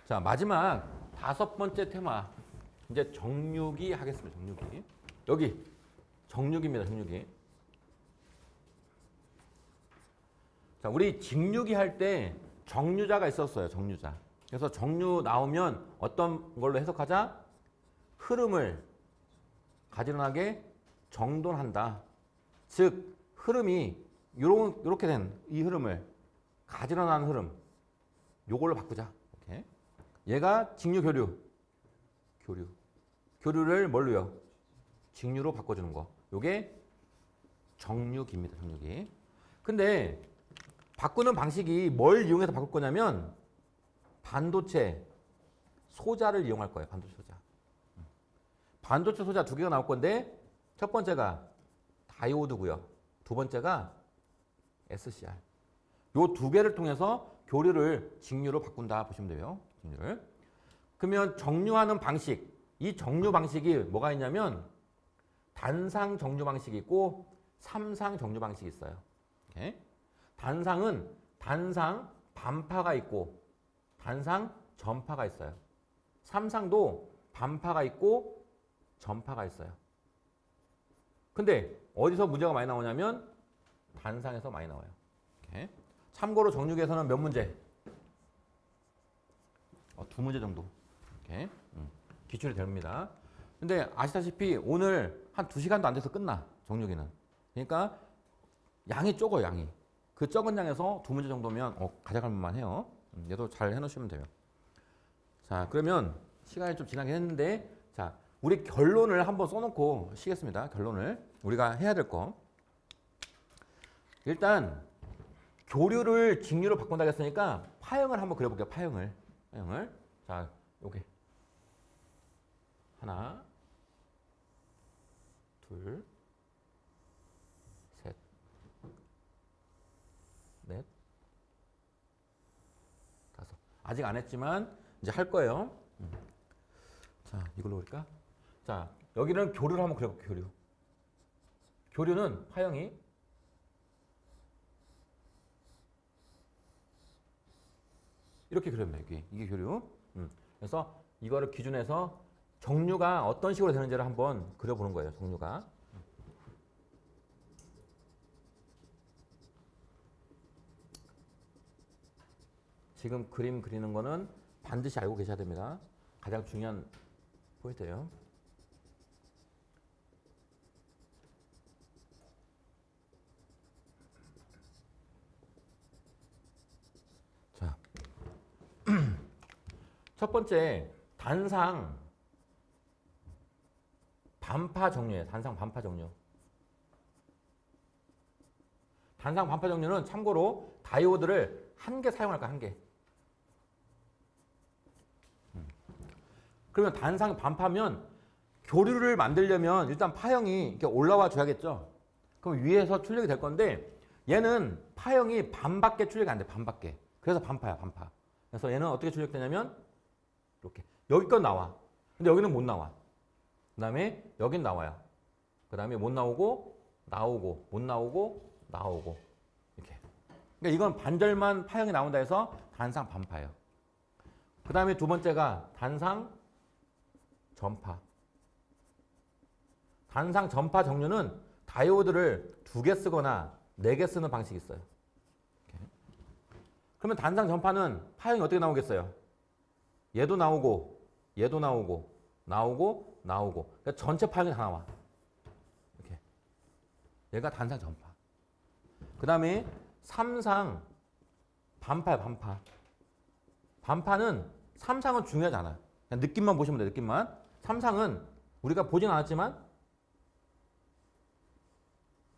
자, 마지막 5번째 테마. 이제 정육이 하겠습니다. 정육이. 여기 정육입니다. 정육이. 자, 우리 직육이 할 때 정류자가 있었어요. 정류자. 그래서 정류 나오면 어떤 걸로 해석하자? 흐름을 가지런하게 정돈한다. 즉 흐름이 요렇게 된 이 흐름을 가지런한 흐름 요걸로 바꾸자. 이렇게. 얘가 직류 교류를 뭘로요? 직류로 바꿔주는 거. 요게 정육입니다. 정육이. 근데 바꾸는 방식이 뭘 이용해서 바꿀 거냐면 반도체 소자를 이용할 거예요. 반도체 소자. 반도체 소자 두 개가 나올 건데 첫 번째가 다이오드고요. 두 번째가 SCR. 요 두 개를 통해서 교류를 직류로 바꾼다 보시면 돼요. 직류를. 그러면 정류하는 방식, 이 정류 방식이 뭐가 있냐면 단상 정류 방식이 있고 삼상 정류 방식이 있어요. 이렇게. 단상은 단상 반파가 있고 단상 전파가 있어요. 삼상도 반파가 있고 전파가 있어요. 근데 어디서 문제가 많이 나오냐면 단상에서 많이 나와요. 이렇게. 참고로 정육에서는 몇 문제? 2문제 정도. 이렇게. 기출이 됩니다. 근데 아시다시피 오늘 한 2시간도 안 돼서 끝나. 정육이는. 그러니까 양이 적어요. 양이. 그 적은 양에서 2문제 정도면 가져갈 만만 해요. 얘도 잘 해놓으시면 돼요. 자, 그러면 시간이 좀 지나긴 했는데 자, 우리 결론을 한번 써놓고 쉬겠습니다. 결론을. 우리가 해야 될 거. 일단 교류를 직류로 바꾼다고 했으니까 파형을 한번 그려볼게요. 파형을. 자, 요게. 하나, 둘, 셋, 넷, 다섯. 아직 안 했지만 이제 할 거예요. 자, 이걸로 그릴까? 자, 여기는 교류를 한번 그려볼게요. 교류. 교류는 파형이 이렇게 그립니다. 이게 교류. 그래서 이거를 기준해서 정류가 어떤 식으로 되는지를 한번 그려보는 거예요. 정류가. 지금 그림 그리는 거는 반드시 알고 계셔야 됩니다. 가장 중요한 포인트예요. 자, 첫 번째 단상 반파 정류예요. 단상 반파 정류. 단상 반파 정류는 참고로 다이오드를 한 개 사용할 거야. 한 개. 그러면 단상 반파면 교류를 만들려면 일단 파형이 이렇게 올라와 줘야겠죠. 그럼 위에서 출력이 될 건데 얘는 파형이 반밖에 출력이 안 돼. 반밖에. 그래서 반파야. 반파. 그래서 얘는 어떻게 출력되냐면 이렇게. 여기까지 나와. 근데 여기는 못 나와. 그 다음에 여긴 나와요. 그 다음에 못 나오고 나오고 못 나오고 나오고 이렇게. 그러니까 이건 반절만 파형이 나온다 해서 단상 반파예요. 그 다음에 두 번째가 단상 전파. 단상 전파 정류는 다이오드를 2개 쓰거나 4개 쓰는 방식이 있어요. 이렇게. 그러면 단상 전파는 파형이 어떻게 나오겠어요? 얘도 나오고 얘도 나오고 나오고 나오고. 그러니까 전체 파형이 다 나와. 이렇게. 얘가 단상 전파. 그 다음에 삼상 반파야. 반파. 반파는 삼상은 중요하지 않아. 그냥 느낌만 보시면 돼요. 느낌만. 삼상은 우리가 보진 않았지만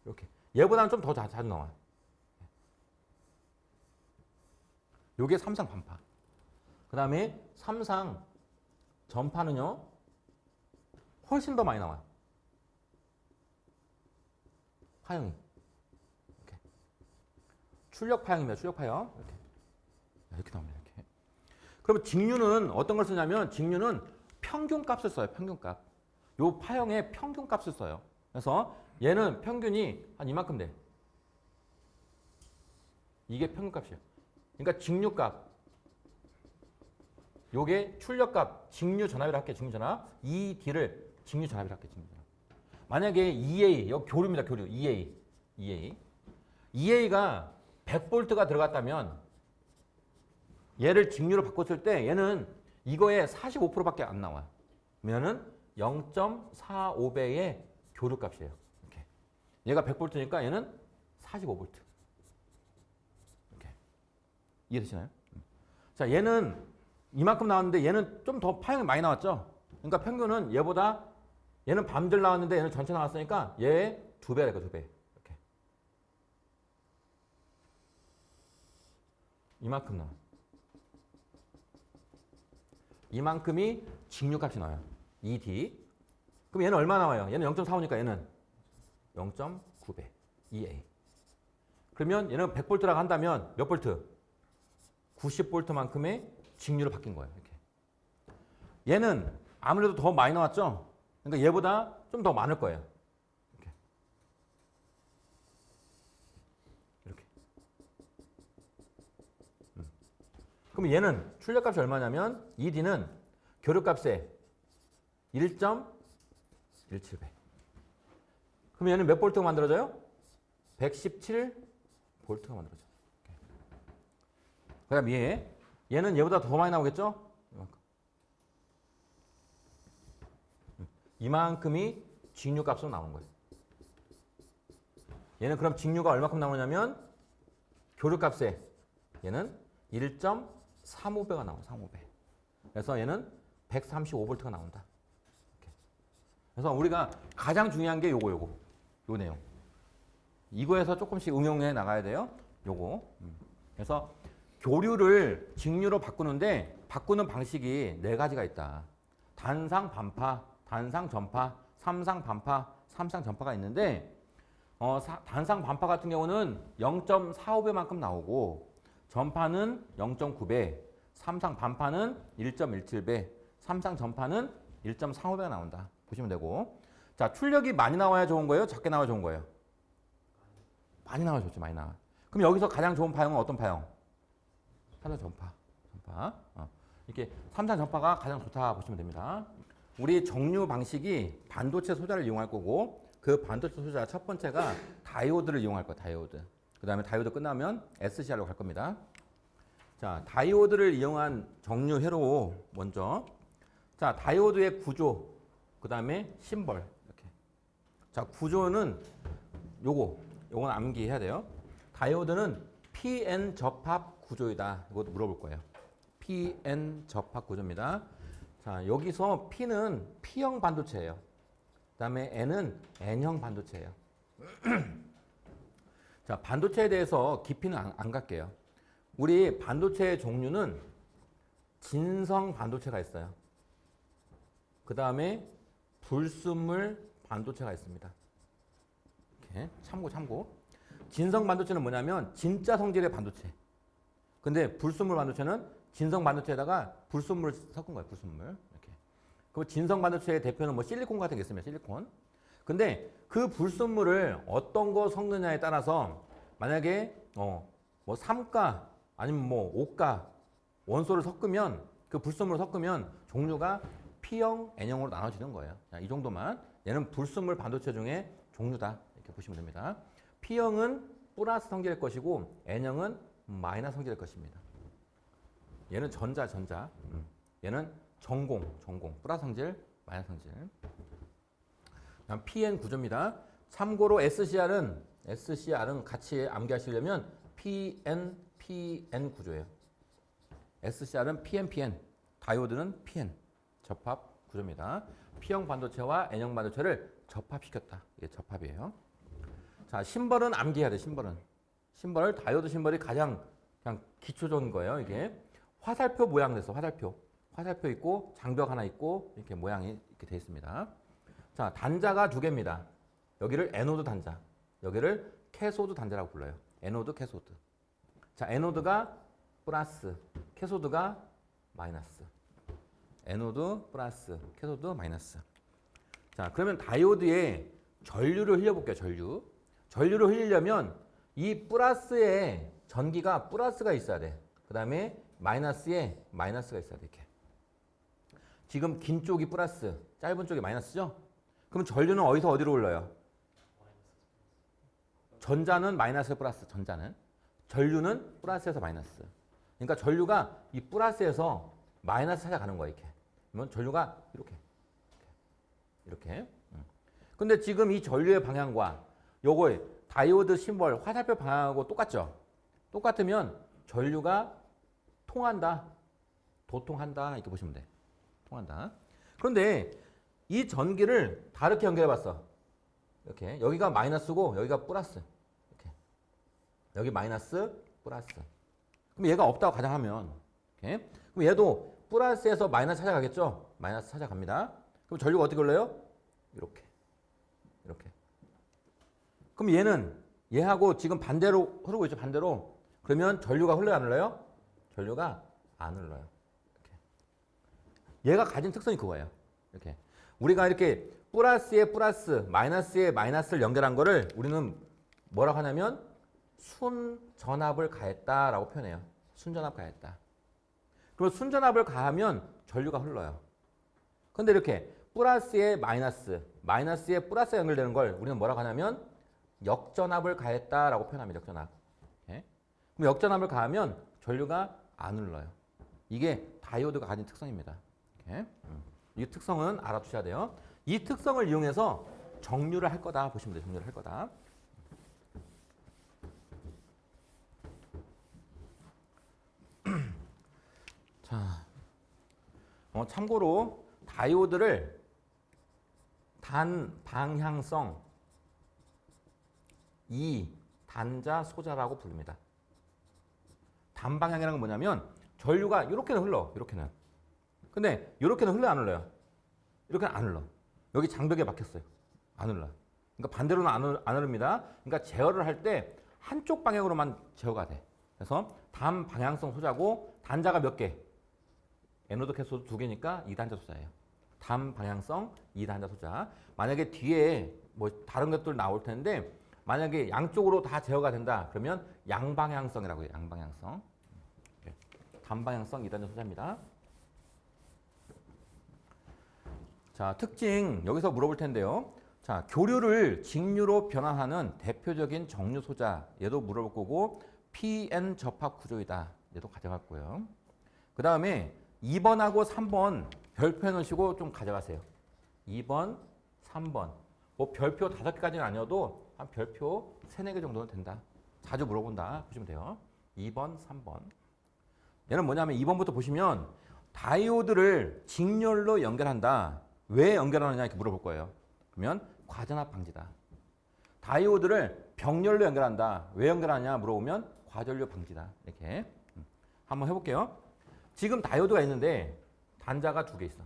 이렇게. 얘보다는 좀 더 자주 나와. 요게 삼상 반파. 그 다음에 삼상 전파는요. 훨씬 더 많이 나와요. 파형이. 이렇게. 출력 파형입니다. 출력 파형. 이렇게 나옵니다. 이렇게. 그러면 직류는 어떤 걸 쓰냐면 직류는 평균값을 써요. 평균값. 요 파형의 평균값을 써요. 그래서 얘는 평균이 한 이만큼 돼. 이게 평균값이에요. 그러니까 직류값. 요게 출력값. 직류전압이라 할게요. 직류전압. ED를 직류전압이라 할게요. 직류전압. 만약에 EA, 여기 교류입니다. 교류. EA가 100V가 들어갔다면 얘를 직류로 바꿨을 때 얘는 이거에 45%밖에 안 나와요. 그러면은 0.45배의 교류값이에요. 이렇게. 얘가 100V니까 얘는 45V. 이렇게. 이해되시나요? 자, 얘는 이만큼 나왔는데 얘는 좀 더 파형이 많이 나왔죠? 그러니까 평균은 얘보다 얘는 반들 나왔는데 얘는 전체 나왔으니까 얘의 2배랄까, 2배. 이렇게. 이만큼 나와요. 이만큼이 직류값이 나와요. ED. 그럼 얘는 얼마 나와요? 얘는 0.45니까 얘는 0.9배. EA. 그러면 얘는 100V라고 한다면 몇 볼트? 90V만큼의 직류로 바뀐 거예요. 이렇게. 얘는 아무래도 더 많이 나왔죠? 그러니까 얘보다 좀 더 많을 거예요. 이렇게. 이렇게. 그럼 얘는 출력값이 얼마냐면 ED는 교류값의 1.17배. 그럼 얘는 몇 볼트가 만들어져요? 117V가 만들어져요. 그 다음 얘는 얘보다 더 많이 나오겠죠? 이만큼이 직류값으로 나오는 거예요. 얘는 그럼 직류가 얼마큼 나오냐면 교류값에 얘는 1.35배가 나와요. 35배. 그래서 얘는 135V가 나온다. 이렇게. 그래서 우리가 가장 중요한 게 요거 요 내용. 이거에서 조금씩 응용해 나가야 돼요. 요거. 그래서 교류를 직류로 바꾸는데 바꾸는 방식이 4가지가 있다. 단상 반파, 단상 전파, 삼상 반파, 삼상 전파가 있는데 단상 반파 같은 경우는 0.45배만큼 나오고 전파는 0.9배, 삼상 반파는 1.17배, 삼상 전파는 1.35배가 나온다. 보시면 되고. 자, 출력이 많이 나와야 좋은 거예요? 적게 나와야 좋은 거예요? 많이 나와야 좋지, 많이 나와. 그럼 여기서 가장 좋은 파형은 어떤 파형? 삼상 전파. 이렇게 삼상 전파가 가장 좋다 보시면 됩니다. 우리 정류 방식이 반도체 소자를 이용할 거고 그 반도체 소자 첫 번째가 다이오드를 이용할 거예요. 다이오드. 그 다음에 다이오드 끝나면 SCR로 갈 겁니다. 자, 다이오드를 이용한 정류 회로 먼저. 자, 다이오드의 구조, 그 다음에 심벌. 이렇게. 자, 구조는 요건 암기해야 돼요. 다이오드는 PN 접합 구조이다. 이것도 물어볼 거예요. PN 접합 구조입니다. 자, 여기서 P는 P형 반도체예요. 그 다음에 N은 N형 반도체예요. 자, 반도체에 대해서 깊이는 안 갈게요. 우리 반도체의 종류는 진성 반도체가 있어요. 그 다음에 불순물 반도체가 있습니다. 이렇게 참고. 진성 반도체는 뭐냐면 진짜 성질의 반도체. 근데 불순물 반도체는 진성 반도체에다가 불순물을 섞은 거예요. 불순물. 이렇게. 그 진성 반도체의 대표는 뭐 실리콘 같은 게 있습니다. 실리콘. 근데 그 불순물을 어떤 거 섞느냐에 따라서 만약에 뭐 3가 아니면 뭐 5가 원소를 섞으면 그 불순물을 섞으면 종류가 P형, N형으로 나눠지는 거예요. 자, 이 정도만. 얘는 불순물 반도체 중에 종류다. 이렇게 보시면 됩니다. P형은 플러스 성질의 것이고 N형은 마이너스 성질의 것입니다. 얘는 전자. 얘는 전공. 플러스 성질, 마이너스 성질. 다음 PN 구조입니다. 참고로 SCR은 같이 암기하시려면 PN 구조예요. SCR은 PN, 다이오드는 PN. 접합 구조입니다. P형 반도체와 N형 반도체를 접합시켰다. 이게 접합이에요. 자, 심벌은 암기해야 돼. 심벌, 다이오드 심벌이 가장 그냥 기초적인 거예요. 이게 화살표 모양 됐어. 화살표 있고 장벽 하나 있고 이렇게 모양이 이렇게 돼 있습니다. 자, 단자가 2개입니다. 여기를 에노드 단자, 여기를 캐소드 단자라고 불러요. 에노드, 캐소드. 자, 에노드가 플러스, 캐소드가 마이너스. 에노드 플러스, 캐소드 마이너스. 자, 그러면 다이오드에 전류를 흘려볼게요. 전류를 흘리려면 이 플러스에 전기가 플러스가 있어야 돼. 그 다음에 마이너스에 마이너스가 있어야 돼. 이렇게. 지금 긴 쪽이 플러스, 짧은 쪽이 마이너스죠? 그럼 전류는 어디서 어디로 흘러요? 전자는 마이너스 플러스, 전류는 플러스에서 마이너스. 그러니까 전류가 이 플러스에서 마이너스 찾아가는 거야, 이렇게. 그러면 전류가 이렇게. 근데 지금 이 전류의 방향과 요거의 다이오드 심벌, 화살표 방향하고 똑같죠? 똑같으면 전류가 통한다, 도통한다, 이렇게 보시면 돼. 통한다. 그런데 이 전기를 다르게 연결해 봤어. 이렇게. 여기가 마이너스고 여기가 플러스. 이렇게. 여기 마이너스, 플러스. 그럼 얘가 없다고 가정하면, 이렇게. 그럼 얘도 플러스에서 마이너스 찾아가겠죠? 마이너스 찾아갑니다. 그럼 전류가 어떻게 흘러요? 이렇게. 그럼 얘는 얘하고 지금 반대로 흐르고 있죠? 반대로. 그러면 전류가 흘러요? 안 흘러요? 전류가 안 흘러요. 이렇게. 얘가 가진 특성이 그거예요. 이렇게. 우리가 이렇게 플러스에 플러스, 마이너스에 마이너스를 연결한 거를 우리는 뭐라고 하냐면 순전압을 가했다라고 표현해요. 순전압 가했다. 그럼 순전압을 가하면 전류가 흘러요. 근데 이렇게 플러스에 마이너스, 마이너스에 플러스가 연결되는 걸 우리는 뭐라고 하냐면 역전압을 가했다라고 표현합니다. 역전압. 예? 그럼 역전압을 가하면 전류가 안 흘러요. 이게 다이오드가 가진 특성입니다. 예? 이 특성은 알아두셔야 돼요. 이 특성을 이용해서 정류를 할 거다 보시면 돼요. 정류를 할 거다. 자, 참고로 다이오드를 단방향성 단자 소자라고 부릅니다. 단방향이라는 건 뭐냐면 전류가 이렇게는 흘러. 이렇게는. 근데 이렇게는 흘러요? 안 흘러요? 이렇게는 안 흘러. 여기 장벽에 막혔어요. 안 흘러. 그러니까 반대로는 안 흐릅니다. 그러니까 제어를 할 때 한쪽 방향으로만 제어가 돼. 그래서 단방향성 소자고 단자가 몇 개? 에노드 캐소드 2개니까 2단자 소자예요. 단방향성 2단자 소자. 만약에 뒤에 뭐 다른 것들 나올 텐데 만약에 양쪽으로 다 제어가 된다. 그러면 양방향성이라고 해요. 양방향성. 단방향성 2단자 소자입니다. 자, 특징 여기서 물어볼 텐데요. 자, 교류를 직류로 변환하는 대표적인 정류 소자. 얘도 물어볼 거고 PN 접합 구조이다. 얘도 가져갈 거예요. 그 다음에 2번하고 3번 별표 해놓으시고 좀 가져가세요. 2번, 3번. 뭐 별표 5개까지는 아니어도 한 별표 3, 4개 정도는 된다. 자주 물어본다. 보시면 돼요. 2번, 3번. 얘는 뭐냐면 2번부터 보시면 다이오드를 직렬로 연결한다. 왜 연결하느냐 이렇게 물어볼 거예요. 그러면 과전압 방지다. 다이오드를 병렬로 연결한다. 왜 연결하냐 물어보면 과전류 방지다. 이렇게 한번 해볼게요. 지금 다이오드가 있는데 단자가 2개 있어.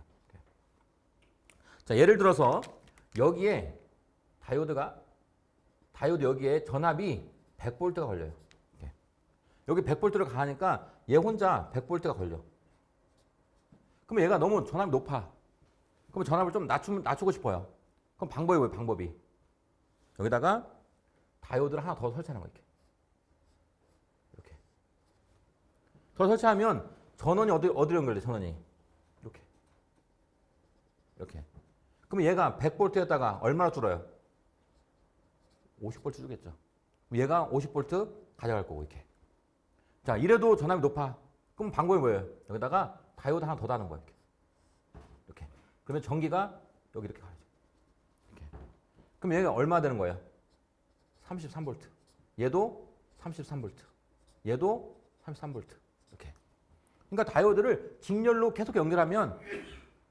자, 예를 들어서 여기에 다이오드 여기에 전압이 100V가 걸려요. 이렇게. 여기 100V를 가하니까 얘 혼자 100V가 걸려. 그럼 얘가 너무 전압이 높아. 그럼 전압을 좀 낮추고 싶어요. 그럼 방법이 뭐예요? 방법이. 여기다가 다이오드를 하나 더 설치하는 거예요. 이렇게. 더 설치하면 전원이 어디로 연결돼? 전원이. 이렇게. 그럼 얘가 100V였다가 얼마나 줄어요? 50V 주겠죠. 얘가 50V 가져갈 거고 이렇게. 자, 이래도 전압이 높아. 그럼 방법이 뭐예요? 여기다가 다이오드 하나 더 다는 거예요. 이렇게. 그러면 전기가 여기 이렇게 가야죠. 이렇게. 그럼 얘가 얼마 되는 거예요? 33V. 얘도 33V. 얘도 33V. 이렇게. 그러니까 다이오드를 직렬로 계속 연결하면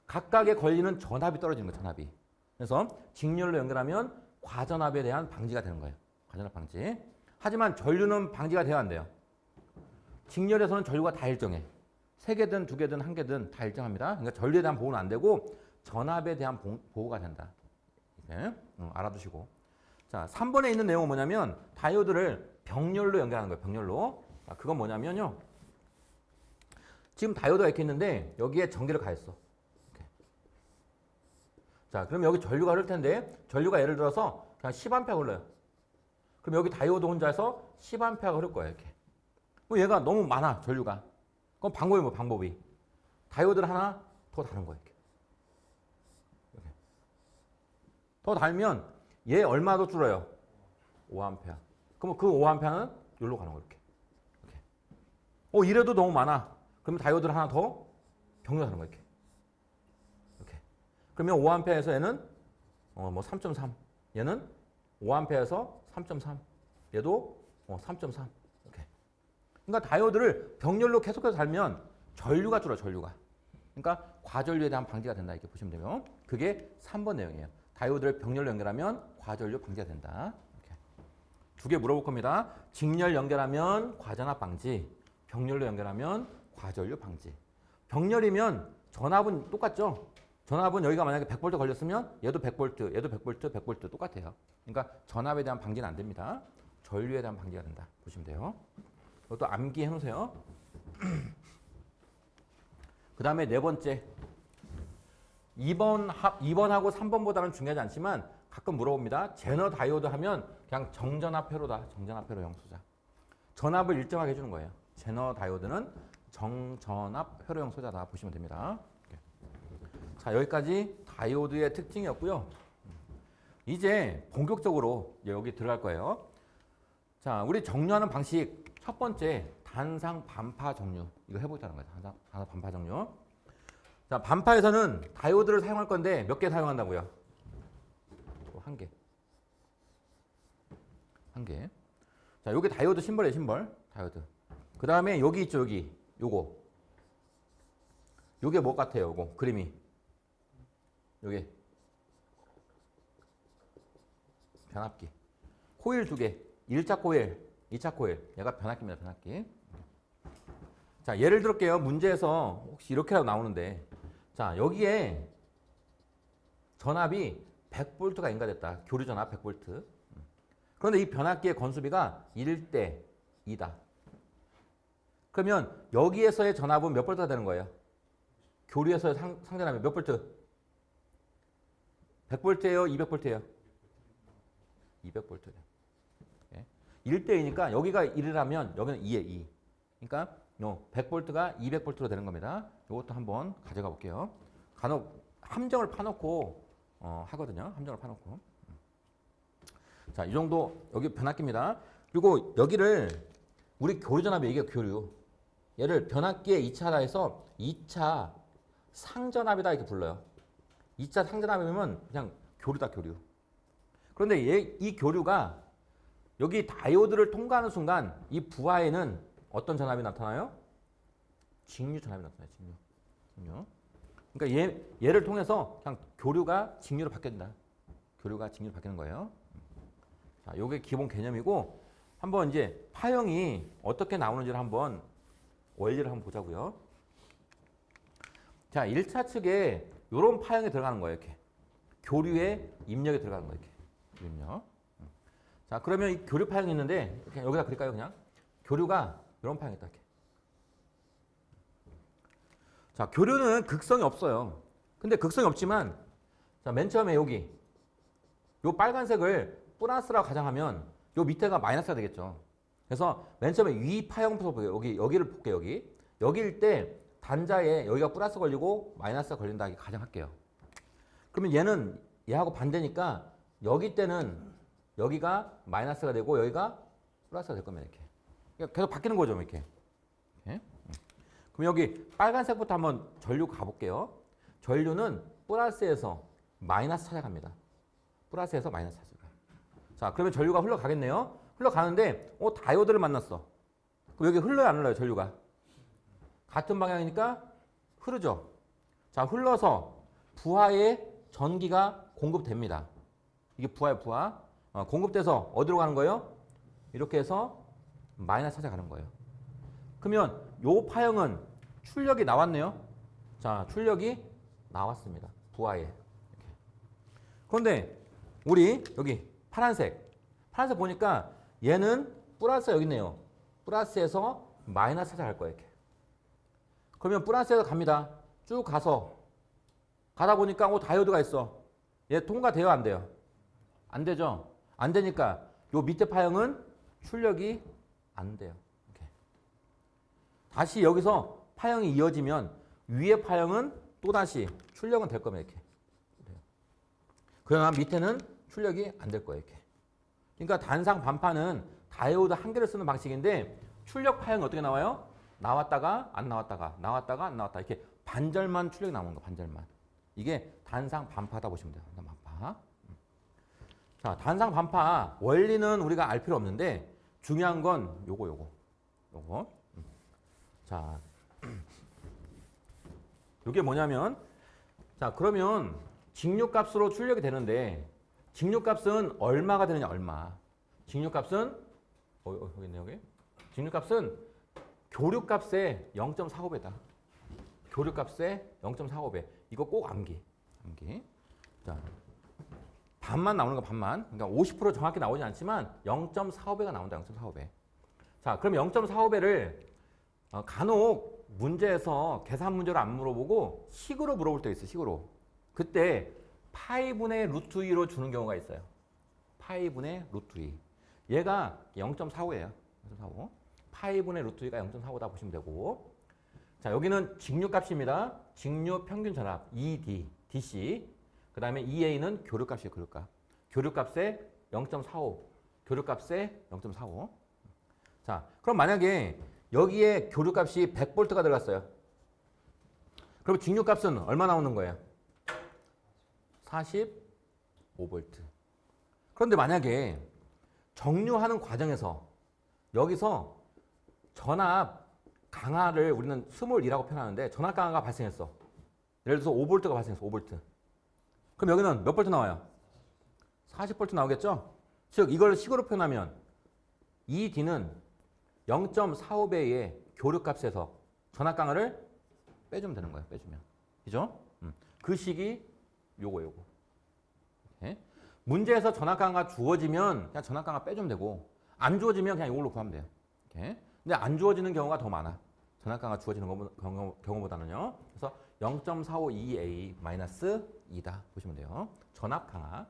각각에 걸리는 전압이 떨어지는 거예요. 전압이. 그래서 직렬로 연결하면 과전압에 대한 방지가 되는 거예요. 과전압 방지. 하지만 전류는 방지가 돼야 안 돼요. 직렬에서는 전류가 다 일정해. 3개든 2개든 1개든 다 일정합니다. 그러니까 전류에 대한 보호는 안 되고 전압에 대한 보호가 된다. 이렇게 알아두시고. 자, 3번에 있는 내용은 뭐냐면 다이오드를 병렬로 연결하는 거예요. 병렬로. 그건 뭐냐면요. 지금 다이오드가 이렇게 있는데 여기에 전기를 가했어. 자, 그럼 여기 전류가 흐를 텐데 전류가 예를 들어서 그냥 10A 흘러요. 그럼 여기 다이오드 혼자서 10A가 흐를 거예요. 이렇게. 뭐 얘가 너무 많아, 전류가. 그럼 방법이 뭐 방법이? 다이오드를 하나 더 다는 거예요. 이렇게. 더 달면 얘 얼마 더 줄어요? 5A. 그럼 그 5A는 여기로 가는 거예요. 이렇게. 이래도 너무 많아. 그러면 다이오드를 하나 더 병렬하는 거예요. 이렇게. 그러면 5A에서 얘는 뭐 3.3. 얘는 5A에서 3.3. 얘도 3.3. 이렇게. 그러니까 다이오드를 병렬로 계속해서 달면 전류가 줄어, 전류가. 그러니까 과전류에 대한 방지가 된다. 이렇게 보시면 되면 그게 3번 내용이에요. 다이오드를 병렬로 연결하면 과전류 방지가 된다. 이렇게. 두 개 물어볼 겁니다. 직렬 연결하면 과전압 방지, 병렬로 연결하면 과전류 방지. 병렬이면 전압은 똑같죠? 전압은 여기가 만약에 100V 걸렸으면 얘도 100V, 얘도 100V, 100V 똑같아요. 그러니까 전압에 대한 방지는 안 됩니다. 전류에 대한 방지가 된다. 보시면 돼요. 이것도 암기해 놓으세요. 그 다음에 네 번째. 2번하고 3번보다는 중요하지 않지만 가끔 물어봅니다. 제너 다이오드 하면 그냥 정전압 회로다. 정전압 회로 영소자. 전압을 일정하게 해주는 거예요. 제너 다이오드는 정전압 회로형 소자다 보시면 됩니다. 자, 여기까지 다이오드의 특징이었고요. 이제 본격적으로 여기 들어갈 거예요. 자, 우리 정류하는 방식 첫 번째 단상 반파 정류. 이거 해보자는 거예요. 단상 반파 정류. 자, 반파에서는 다이오드를 사용할 건데 몇 개 사용한다고요? 한 개. 한 개. 자, 여기 다이오드 심벌이에요, 심벌. 다이오드. 그 다음에 여기 있죠, 여기. 요거. 요게 뭐 같아요, 요거. 그림이. 요게. 변압기. 코일 두 개. 1차 코일, 2차 코일. 얘가 변압기입니다, 변압기. 자, 예를 들을게요. 문제에서 혹시 이렇게라도 나오는데. 자, 여기에 전압이 100V가 인가됐다. 교류 전압 100V. 그런데 이 변압기의 건수비가 1대 2다. 그러면 여기에서의 전압은 몇 볼트가 되는 거예요? 교류에서의 상전압이 몇 볼트? 100볼트예요? 200볼트예요? 200볼트예요. 예. 1대 2니까 여기가 1이라면 여기는 2에 2. 그러니까 100볼트가 200볼트로 되는 겁니다. 이것도 한번 가져가 볼게요. 간혹 함정을 파놓고 하거든요. 함정을 파놓고. 자, 이 정도 여기 변압기입니다. 그리고 여기를 우리 교류 전압이 이게 교류. 얘를 변압기의 2차라 해서 2차 상전압이다 이렇게 불러요. 2차 상전압이면 그냥 교류다, 교류. 그런데 이 교류가 여기 다이오드를 통과하는 순간 이 부하에는 어떤 전압이 나타나요? 직류 전압이 나타나요. 직류. 그러니까 얘를 통해서 그냥 교류가 직류로 바뀐다. 교류가 직류로 바뀌는 거예요. 자, 요게 기본 개념이고 한번 이제 파형이 어떻게 나오는지를 한번 원리를 한번 보자고요. 자, 1차 측에 요런 파형이 들어가는 거예요. 이렇게. 교류의 입력이 들어가는 거예요. 이렇게. 입력. 자, 그러면 이 교류 파형이 있는데 이렇게 여기다 그릴까요, 그냥? 교류가 이런 파형이 있다. 이렇게. 자, 교류는 극성이 없어요. 근데 극성이 없지만 자, 맨 처음에 여기 요 빨간색을 플러스라고 가정하면 요 밑에가 마이너스가 되겠죠. 그래서 맨 처음에 위 파형부터 볼게요. 여기를 볼게요. 여기일 때 단자에 여기가 플러스 걸리고 마이너스가 걸린다 이렇게 가정할게요. 그러면 얘는 얘하고 반대니까 여기 때는 여기가 마이너스가 되고 여기가 플러스가 될 겁니다. 이렇게. 그러니까 계속 바뀌는 거죠. 이렇게. 그럼 여기 빨간색부터 한번 전류 가볼게요. 전류는 플러스에서 마이너스 찾아갑니다. 플러스에서 마이너스 찾아가요. 자, 그러면 전류가 흘러가겠네요. 흘러가는데 다이오드를 만났어. 그럼 여기 흘러요, 안 흘러요, 전류가? 같은 방향이니까 흐르죠. 자, 흘러서 부하에 전기가 공급됩니다. 이게 부하예요, 부하. 공급돼서 어디로 가는 거예요? 이렇게 해서 마이너스 찾아가는 거예요. 그러면 요 파형은 출력이 나왔네요. 자, 출력이 나왔습니다. 부하에. 이렇게. 그런데 우리 여기 파란색 보니까 얘는 플러스 여기 있네요. 플러스에서 마이너스 찾아갈 거예요. 이렇게. 그러면 플러스에서 갑니다. 쭉 가서 가다 보니까 다이오드가 있어. 얘 통과돼요, 안 돼요? 안 되죠? 안 되니까 요 밑에 파형은 출력이 안 돼요. 이렇게. 다시 여기서 파형이 이어지면 위에 파형은 또다시 출력은 될 겁니다. 이렇게. 그러나 밑에는 출력이 안 될 거예요. 이렇게. 그러니까 단상 반파는 다이오드 한 개를 쓰는 방식인데 출력 파형이 어떻게 나와요? 나왔다가 안 나왔다가 나왔다가 안 나왔다. 이렇게 반절만 출력이 나오는 거, 반절만. 이게 단상 반파다 보시면 돼요. 단상 반파. 자, 단상 반파 원리는 우리가 알 필요 없는데 중요한 건 요거. 자, 요게 뭐냐면 자, 그러면 직류값으로 출력이 되는데 직류값은 얼마가 되느냐, 얼마. 직류값은 여기 있네, 여기. 직류값은 교류값의 0.45배다. 교류값의 0.45배. 이거 꼭 암기. 자, 반만 나오는 거, 반만. 그러니까 50% 정확히 나오지 않지만 0.45배가 나온다. 0.45배. 자, 그럼 0.45배를 간혹 문제에서 계산 문제로 안 물어보고 식으로 물어볼 때 있어요. 식으로. 그때 파이분의 루트 2로 주는 경우가 있어요. 파이분의 루트 2. 얘가 0.45예요. 0.45. 파이분의 루트 2가 0.45다 보시면 되고. 자, 여기는 직류값입니다. 직류 평균 전압 ED, DC. 그 다음에 EA는 교류값이에요. 교류값. 교류값에 0.45. 교류값에 0.45. 자, 그럼 만약에 여기에 교류값이 100V가 들어갔어요. 그럼 직류값은 얼마 나오는 거예요? 45V. 그런데 만약에 정류하는 과정에서 여기서 전압 강화를 우리는 스몰 2라고 표현하는데 전압 강화가 발생했어. 예를 들어서 5V가 발생했어. 5V. 그럼 여기는 몇 볼트 나와요? 40V 나오겠죠? 즉 이걸 식으로 표현하면 ED는 0.45배의 교류값에서 전압 강화를 빼주면 되는 거예요. 빼주면. 그죠? 그 식이 요거. 이렇게. 문제에서 전압 강화가 주어지면 그냥 전압 강화 빼주면 되고 안 주어지면 그냥 이걸로 구하면 돼요. 이렇게. 근데 안 주어지는 경우가 더 많아. 전압 강화 주어지는 경우보다는요. 그래서 0.45EA-2다 보시면 돼요. 전압 강화.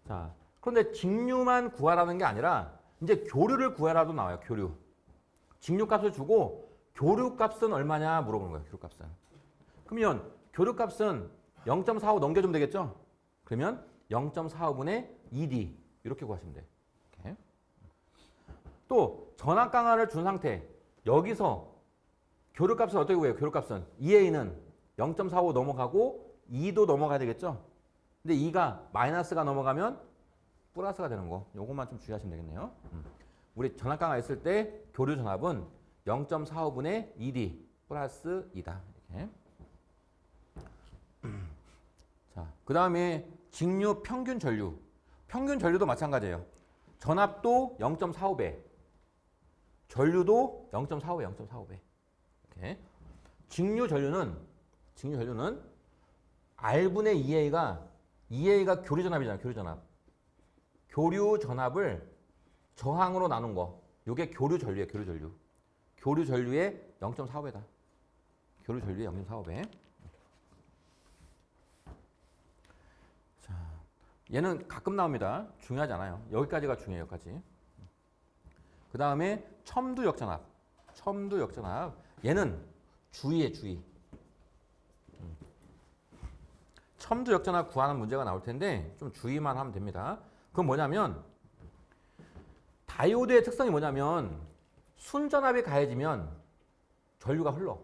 자, 그런데 직류만 구하라는 게 아니라 이제 교류를 구하라도 나와요. 교류. 직류값을 주고 교류값은 얼마냐 물어보는 거예요. 교류값은. 그러면 교류값은 0.45 넘겨주면 되겠죠? 그러면 0.45분의 ED 이렇게 구하시면 돼요. 이렇게. 또 전압 강화를 준 상태 여기서 교류값은 어떻게 구해요? 교류값은 EA는 0.45 넘어가고 2도 넘어가야 되겠죠? 근데 2가 마이너스가 넘어가면 플러스가 되는 거. 요것만 좀 주의하시면 되겠네요. 우리 전압 강화 했을 때 교류 전압은 0.45분의 ED 플러스 2다. 이렇게. 자, 그 다음에 직류 평균 전류. 평균 전류도 마찬가지예요. 전압도 0.45배. 전류도 0.45배, 0.45배. 이렇게. 직류 전류는 R분의 EA가 교류 전압이잖아요. 교류 전압. 교류 전압을 저항으로 나눈 거. 요게 교류 전류예요. 교류 전류. 교류 전류의 0.45배다. 교류 전류의 0.45배. 자, 얘는 가끔 나옵니다. 중요하지 않아요. 여기까지가 중요해요. 여기까지. 그 다음에 첨두 역전압. 첨두 역전압. 얘는 주의에 주의. 첨두 역전압 구하는 문제가 나올 텐데 좀 주의만 하면 됩니다. 그건 뭐냐면 다이오드의 특성이 뭐냐면 순전압이 가해지면 전류가 흘러.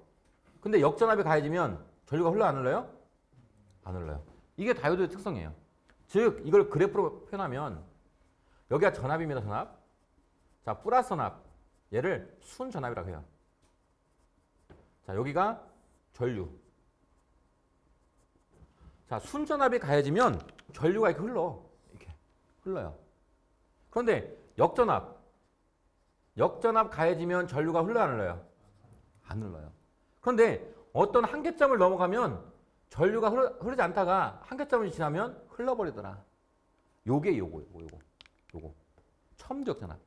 근데 역전압이 가해지면 전류가 흘러 안 흘러요? 안 흘러요. 이게 다이오드의 특성이에요. 즉 이걸 그래프로 표현하면 여기가 전압입니다. 전압. 자, 플러스 전압. 얘를 순전압이라고 해요. 자, 여기가 전류. 자, 순전압이 가해지면 전류가 이렇게 흘러요. 그런데 역전압 가해지면 전류가 흘러요, 안 흘러요? 안 흘러요. 그런데 어떤 한계점을 넘어가면 전류가 흐르지 않다가 한계점을 지나면 흘러버리더라. 요게 요거. 첨두 역전압.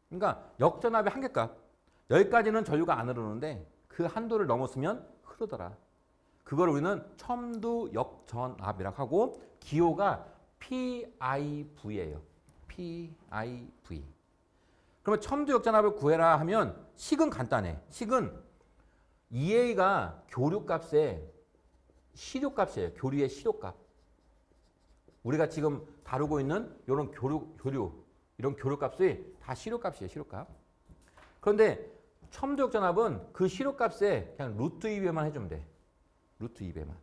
그러니까 역전압의 한계값. 여기까지는 전류가 안 흐르는데 그 한도를 넘었으면 흐르더라. 그걸 우리는 첨두 역전압이라고 하고 기호가 PIV예요. PIV. 그러면 첨두 역전압을 구해라 하면 식은 간단해. 식은 2A가 교류값의 시료값이에요. 교류의 시료값. 우리가 지금 다루고 있는 이런 이런 교류값이 다 시료값이에요. 시료값. 그런데 첨두 역전압은 그 시료값에 그냥 루트 2배만 해주면 돼. 루트 2배만.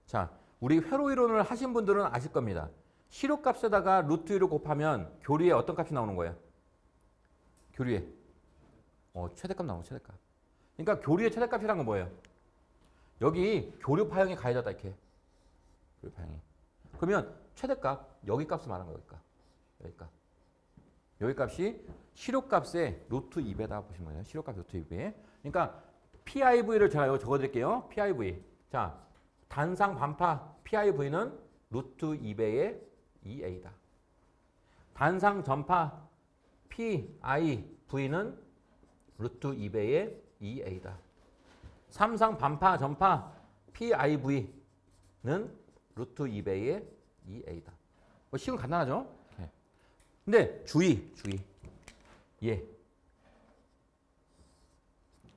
자, 우리 회로 이론을 하신 분들은 아실 겁니다. 시료값에다가 루트 2를 곱하면 교류에 어떤 값이 나오는 거예요? 교류에 최대값 나오는 최대값. 그러니까 교류의 최대값이란 건 뭐예요? 여기 교류 파형이 가해졌다 이렇게. 교류 파형이. 그러면 최대값 여기 값을 말하는 거니까. 여기 값. 여기 값이 시료값의 루트 2배다 보시면 돼요. 시료값 루트 2배. 그러니까 PIV를 제가 여기 적어드릴게요. PIV. 자, 단상 반파 PIV는 루트 2배의 2A다. 단상 전파 PIV는 루트 2배의 2A다. 삼상 반파 전파 PIV는 루트 2배의 2A다. 뭐 식은 간단하죠? 근데 주의. 예.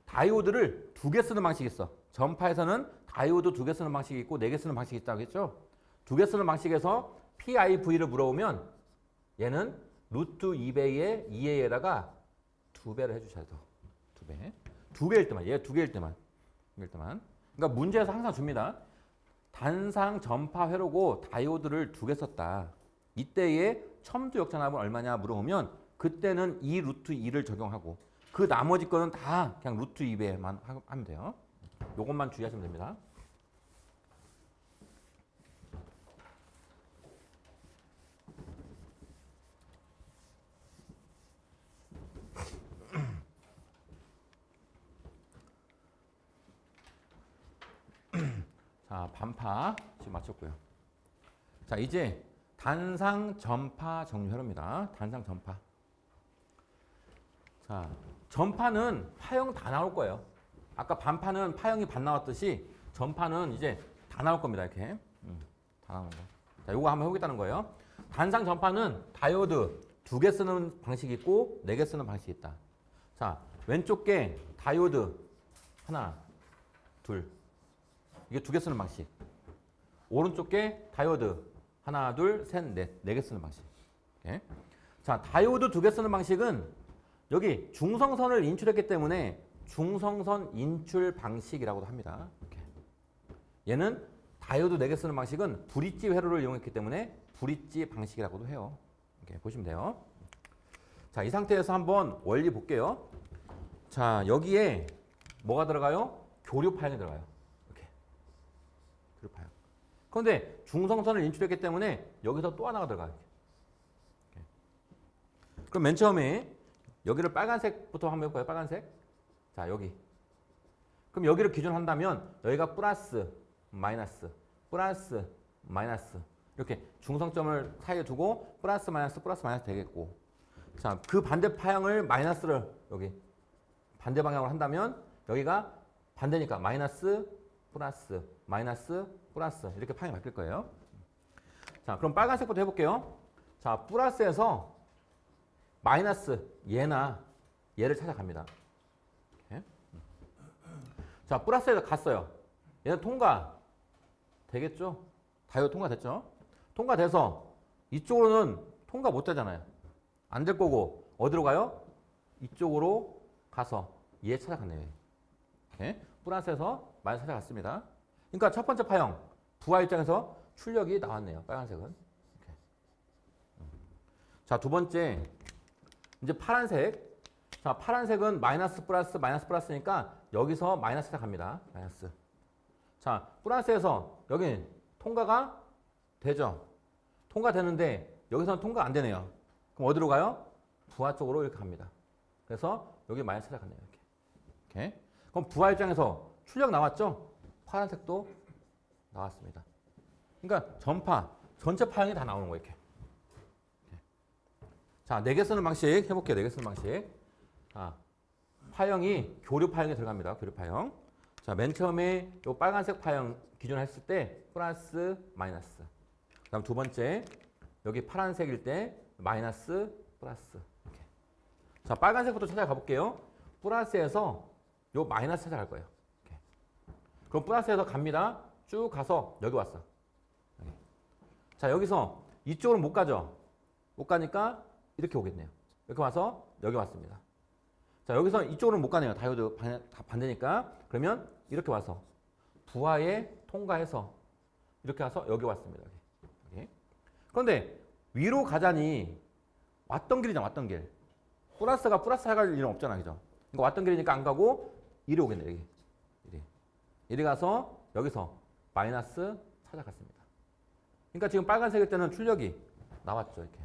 다이오드를 2개 쓰는 방식이 있어. 전파에서는 다이오드 2개 쓰는 방식이 있고 4개 쓰는 방식이 있다고 했죠? 2개 쓰는 방식에서 PIV를 물어보면 얘는 루트 2배의 2A에다가 2배를 해주셔야 돼. 2배. 2개일 때만. 얘 2개일 때만. 그러니까 문제에서 항상 줍니다. 단상 전파 회로고 다이오드를 2개 썼다. 이때의 첨두 역전압은 얼마냐 물어보면 그때는 이 루트 2를 적용하고 그 나머지 거는 다 그냥 루트 2배만 하면 돼요. 요것만 주의하시면 됩니다. 자, 반파 지금 마쳤고요. 자, 이제 단상 전파 정리회로입니다. 단상 전파. 자, 전파는 파형 다 나올 거예요. 아까 반파는 파형이 반 나왔듯이 전파는 이제 다 나올 겁니다. 이렇게. 다 나오는 거. 자, 요거 한번 해보겠다는 거예요. 단상 전파는 다이오드 2개 쓰는 방식이 있고 4개 쓰는 방식이 있다. 자, 왼쪽 게 다이오드 하나, 둘. 이게 2개 쓰는 방식. 오른쪽 게 다이오드 하나, 둘, 셋, 넷. 4개 쓰는 방식. 이렇게. 자, 다이오드 2개 쓰는 방식은 여기 중성선을 인출했기 때문에 중성선 인출 방식이라고도 합니다. 이렇게. 얘는 다이오드 4개 쓰는 방식은 브릿지 회로를 이용했기 때문에 브릿지 방식이라고도 해요. 이렇게 보시면 돼요. 자, 이 상태에서 한번 원리 볼게요. 자, 여기에 뭐가 들어가요? 교류 파형이 들어가요. 이렇게. 교류 파형. 그런데 중성선을 인출했기 때문에 여기서 또 하나가 들어가요. 이렇게. 그럼 맨 처음에 여기를 빨간색부터 한번 해볼까요? 빨간색. 자, 여기. 그럼 여기를 기준한다면 여기가 플러스, 마이너스, 플러스, 마이너스. 이렇게 중성점을 사이에 두고 플러스, 마이너스 되겠고. 자, 그 반대 파형을 마이너스를 여기 반대 방향으로 한다면 여기가 반대니까 마이너스, 플러스, 마이너스, 플러스. 이렇게 파형이 바뀔 거예요. 자, 그럼 빨간색부터 해볼게요. 자, 플러스에서 마이너스 얘나 얘를 찾아갑니다. 이렇게. 자, 플러스에서 갔어요. 얘는 통과 되겠죠? 다이오드 통과됐죠? 통과돼서 이쪽으로는 통과 못 되잖아요. 안 될 거고 어디로 가요? 이쪽으로 가서 얘 찾아갔네요. 이렇게. 플러스에서 마이너스 찾아갔습니다. 그러니까 첫 번째 파형 부하 입장에서 출력이 나왔네요. 빨간색은. 이렇게. 자, 두 번째 이제 파란색. 자, 파란색은 마이너스 플러스니까 여기서 마이너스 시작합니다. 마이너스. 자, 플러스에서 여기 통과가 되죠. 통과되는데 여기서는 통과 안 되네요. 그럼 어디로 가요? 부하 쪽으로 이렇게 갑니다. 그래서 여기 마이너스 시작하네요. 이렇게. 그럼 부하 입장에서 출력 나왔죠? 파란색도 나왔습니다. 그러니까 전파, 전체 파형이 다 나오는 거예요. 이렇게. 자, 4개 쓰는 방식 해볼게요. 4개 쓰는 방식. 자, 파형이 교류 파형에 들어갑니다. 교류 파형. 자, 맨 처음에 요 빨간색 파형 기준을 했을 때 플러스 마이너스. 그다음 두 번째 여기 파란색일 때 마이너스 플러스. 이렇게. 자, 빨간색부터 찾아가 볼게요. 플러스에서 요 마이너스 찾아갈 거예요. 이렇게. 그럼 플러스에서 갑니다. 쭉 가서 여기 왔어. 여기. 자, 여기서 이쪽으로 못 가죠. 못 가니까 이렇게 오겠네요. 이렇게 와서 여기 왔습니다. 자, 여기서 이쪽으로 못 가네요. 다이오드 다 반대니까. 그러면 이렇게 와서 부하에 통과해서 이렇게 와서 여기 왔습니다. 여기. 그런데 위로 가자니 왔던 길이잖아. 왔던 길. 플러스가 플러스 할 일은 없잖아. 그죠? 그러니까 왔던 길이니까 안 가고 이리 오겠네. 여기. 이리 가서 여기서 마이너스 찾아갔습니다. 그러니까 지금 빨간색일 때는 출력이 나왔죠. 이렇게.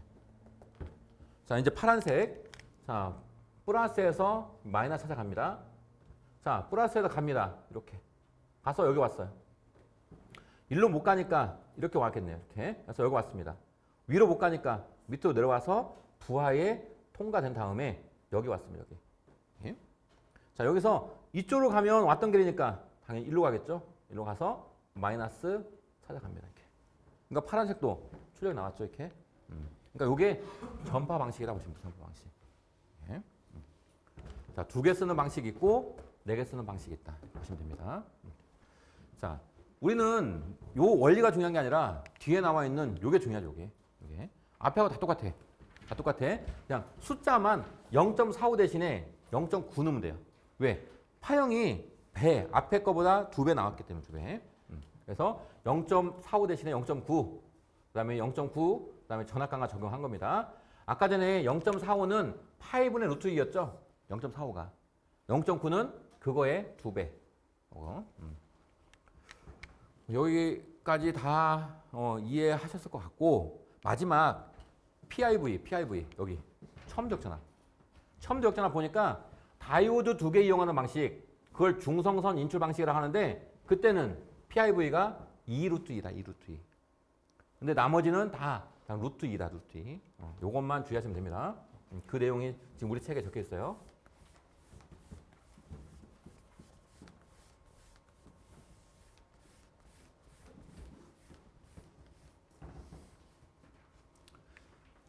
자, 이제 파란색. 자, 플러스에서 마이너스 찾아갑니다. 자, 플러스에서 갑니다. 이렇게. 가서 여기 왔어요. 일로 못 가니까 이렇게 왔겠네요. 이렇게. 그래서 여기 왔습니다. 위로 못 가니까 밑으로 내려와서 부하에 통과된 다음에 여기 왔습니다. 여기. 이렇게. 자, 여기서 이쪽으로 가면 왔던 길이니까 당연히 일로 가겠죠. 일로 가서 마이너스 찾아갑니다. 이렇게. 그러니까 파란색도 출력이 나왔죠. 이렇게. 그러니까 이게 전파 방식이라고 보시면 돼요. 전파 방식. 이렇게. 자, 2개 쓰는 방식이 있고 4개 쓰는 방식이 있다. 보시면 됩니다. 자, 우리는 요 원리가 중요한 게 아니라 뒤에 나와 있는 요게 중요하죠. 요게. 앞에하고 다 똑같아. 다 똑같아. 그냥 숫자만 0.45 대신에 0.9 넣으면 돼요. 왜? 파형이 배, 앞에 거보다 2배 나왔기 때문에 2배. 그래서 0.45 대신에 0.9, 그 다음에 0.9, 그 다음에 전압강화 적용한 겁니다. 아까 전에 0.45는 파이분의 루트 2였죠? 0.45가. 0.9는 그거의 2배. 여기까지 다 이해하셨을 것 같고, 마지막 PIV 여기 첨적전압. 첨적전압 보니까 다이오드 2개 이용하는 방식, 그걸 중성선 인출 방식이라고 하는데, 그때는 PIV가 2루트 2다. 2루트 2. 근데 나머지는 다 그냥 루트 2다. 루트 2. 요것만 주의하시면 됩니다. 그 내용이 지금 우리 책에 적혀 있어요.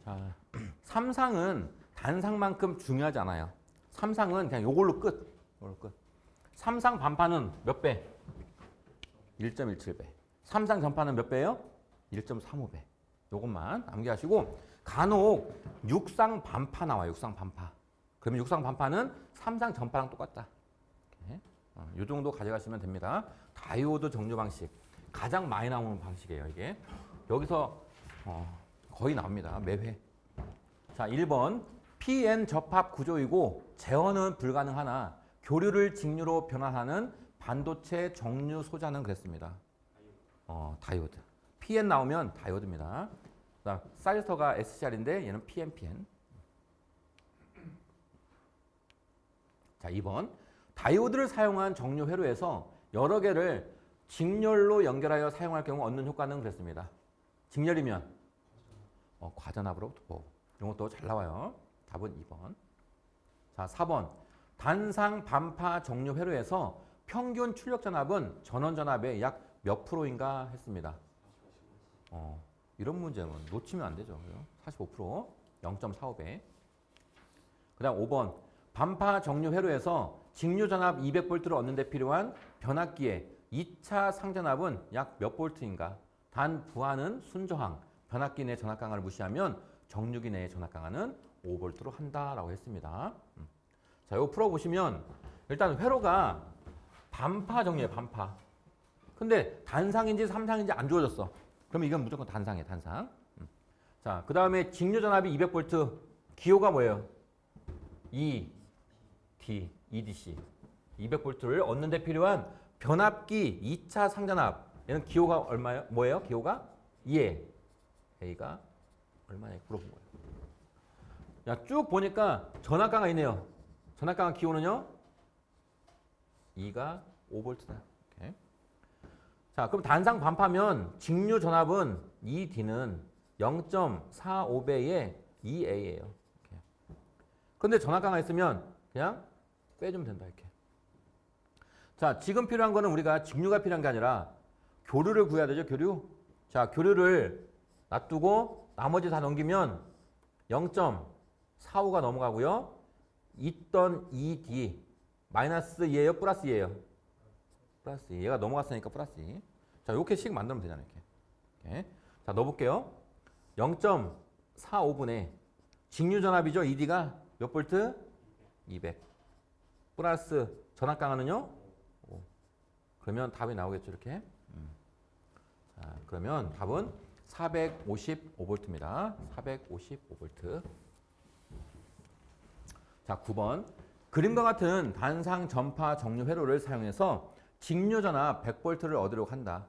자, 삼상은 단상만큼 중요하지 않아요. 삼상은 그냥 요걸로 끝. 요걸로 끝. 삼상 반파는 몇 배? 1.17배. 삼상 전파는 몇 배예요? 1.35배. 요것만 암기하시고, 간혹 육상 반파 나와요. 육상 반파. 그러면 육상 반파는 삼상 전파랑 똑같다. 이렇게. 요 정도 가져가시면 됩니다. 다이오드 정류 방식. 가장 많이 나오는 방식이에요. 이게. 여기서 거의 나옵니다. 매회. 자, 1번. PN 접합 구조이고 제어는 불가능하나 교류를 직류로 변환하는 반도체 정류 소자는 그랬습니다. 다이오드. PN 나오면 다이오드입니다. 그다음 사이스터가 SCR인데 얘는 PN. 자, 2번. 다이오드를 사용한 정류 회로에서 여러 개를 직렬로 연결하여 사용할 경우 얻는 효과는 그랬습니다. 직렬이면 과전압으로 두고. 이런 것도 잘 나와요. 답은 2번. 자, 4번. 단상 반파 정류 회로에서 평균 출력 전압은 전원 전압의 약 몇 프로인가 했습니다. 이런 문제는 놓치면 안 되죠. 45%, 0.45배. 그 다음 5번. 반파 정류 회로에서 직류 전압 200V를 얻는 데 필요한 변압기의 2차 상전압은 약 몇 볼트인가? 단 부하는 순저항, 변압기 내 전압 강화를 무시하면 정류기 내의 전압 강화는 5V로 한다라고 했습니다. 자, 이거 풀어보시면 일단 회로가 반파 정류예요. 반파. 근데 단상인지 삼상인지 안 주어졌어. 그러면 이건 무조건 단상이에요. 단상. 자, 그 다음에 직류 전압이 200V. 기호가 뭐예요? EDC. 200V를 얻는 데 필요한 변압기 2차 상전압. 얘는 기호가 얼마예요? 뭐예요? 기호가 2에 A가 얼마냐 물어본 거예요. 야, 쭉 보니까 전압강화 있네요. 전압강화 기호는요? 2가 5V다. 오케이. 자, 그럼 단상 반파면 직류 전압은 ED는 0.45배의 2A예요. 그런데 전압강화 있으면 그냥 빼주면 된다. 이렇게. 자, 지금 필요한 거는 우리가 직류가 필요한 게 아니라 교류를 구해야 되죠, 교류. 자, 교류를 놔두고 나머지 다 넘기면 0.45가 넘어가고요. 있던 2D 마이너스 2예요, 플러스 2예요? 플러스 2. 얘가 넘어갔으니까 플러스 2. 자, 이렇게 식 만들면 되잖아요, 이렇게. 자, 넣어볼게요. 0.45분의 직류전압이죠, ED가 몇 볼트? 200. 플러스 전압강하는요? 5. 그러면 답이 나오겠죠, 이렇게. 자, 그러면 답은 455V입니다. 455V. 자, 9번. 그림과 같은 단상 전파 정류 회로를 사용해서 직류전압 100V를 얻으려고 한다.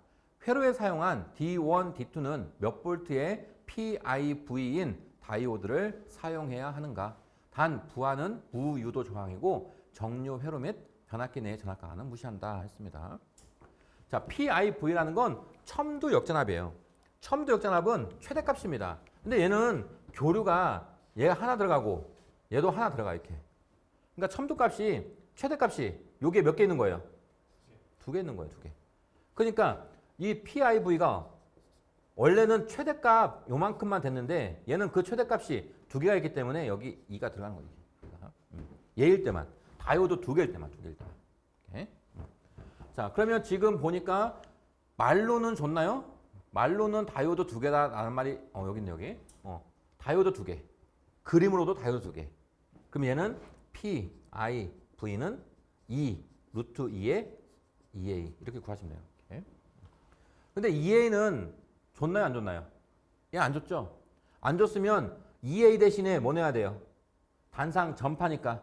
회로에 사용한 D1, D2는 몇 볼트의 PIV인 다이오드를 사용해야 하는가? 단, 부하는 무유도 조항이고 정류 회로 및 변압기 내의 전압강하는 무시한다 했습니다. 자, PIV라는 건 첨두 역전압이에요. 첨두 역전압은 최대값입니다. 근데 얘는 교류가 얘가 하나 들어가고 얘도 하나 들어가 이렇게. 그러니까 첨두값이 최대값이 요게 몇 개 있는 거예요? 2개 있는 거예요, 2개. 그러니까 이 PIV가 원래는 최대값 요만큼만 됐는데 얘는 그 최대값이 2개가 있기 때문에 여기 2가 들어가는 거예요. 얘일 때만. 다이오드 2개일 때만, 2개일 때만. 오케이? 자, 그러면 지금 보니까 말로는 좋나요? 말로는 다이오드 2개다라는 말이 여기 있네, 여기. 다이오드 2개. 그림으로도 다이오드 2개. 그럼 얘는 PIV는 2 루트 2의 2A 이렇게 구하시면 돼요. 오케이. 근데 2A는 좋나요, 안 좋나요? 얘 안 좋죠? 안 좋으면 2A 대신에 뭐 내야 돼요? 단상 전파니까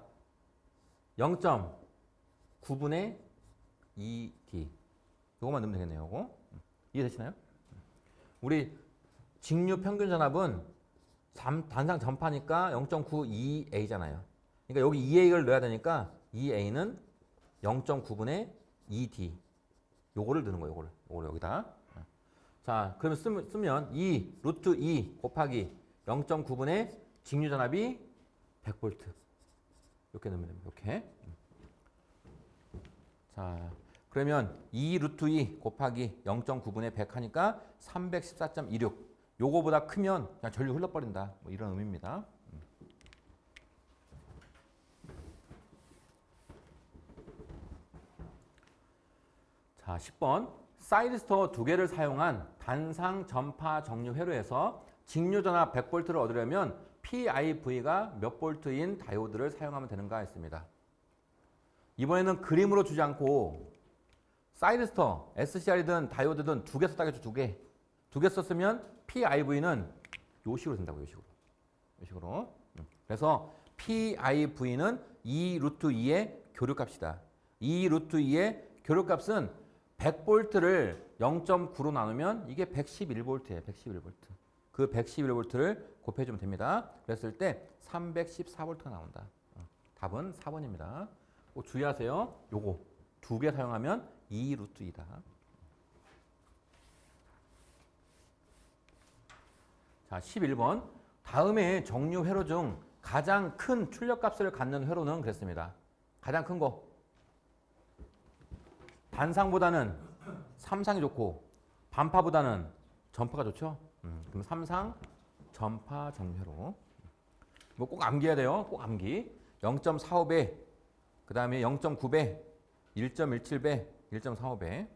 0.9분의 2D. 이거만 넣으면 되겠네요. 이거. 이해되시나요? 우리 직류 평균 전압은 단상 전파니까 0.92A잖아요. 그러니까 여기 2A를 넣어야 되니까 2A는 0.9분의 2D. 요거를 넣는 거예요. 요거를 여기다. 자, 그러면 쓰면 2 루트 2 곱하기 0.9분의 직류 전압이 100V. 이렇게 넣으면 됩니다. 이렇게. 자, 그러면 2 루트 2 곱하기 0.9분의 100 하니까 314.26. 요거보다 크면 그냥 전류 흘러버린다. 뭐 이런 의미입니다. 자, 10번. 사이드스터 2개를 사용한 단상 전파 정류 회로에서 직류 전압 100V를 얻으려면 PIV가 몇 볼트인 다이오드를 사용하면 되는가 했습니다. 이번에는 그림으로 주지 않고 사이드스터, SCR이든 다이오드든 2개 썼다겠죠, 2개. 2개 썼으면 PIV는 요 식으로 된다고요, 요 식으로. 그래서 PIV는 2 루트 2의 교류값이다. 2 루트 2의 교류값은 100V를 0.9로 나누면 이게 111V예요, 111V. 그 111V를 곱해주면 됩니다. 그랬을 때 314V가 나온다. 답은 4번입니다. 꼭 주의하세요. 요거 2개 사용하면 2 루트 2다. 자, 11번. 다음에 정류 회로 중 가장 큰 출력값을 갖는 회로는 그랬습니다. 가장 큰 거. 단상보다는 삼상이 좋고 반파보다는 전파가 좋죠. 그럼 삼상 전파 정류회로. 뭐 꼭 암기해야 돼요. 꼭 암기. 0.45배, 그 다음에 0.9배, 1.17배, 1.45배.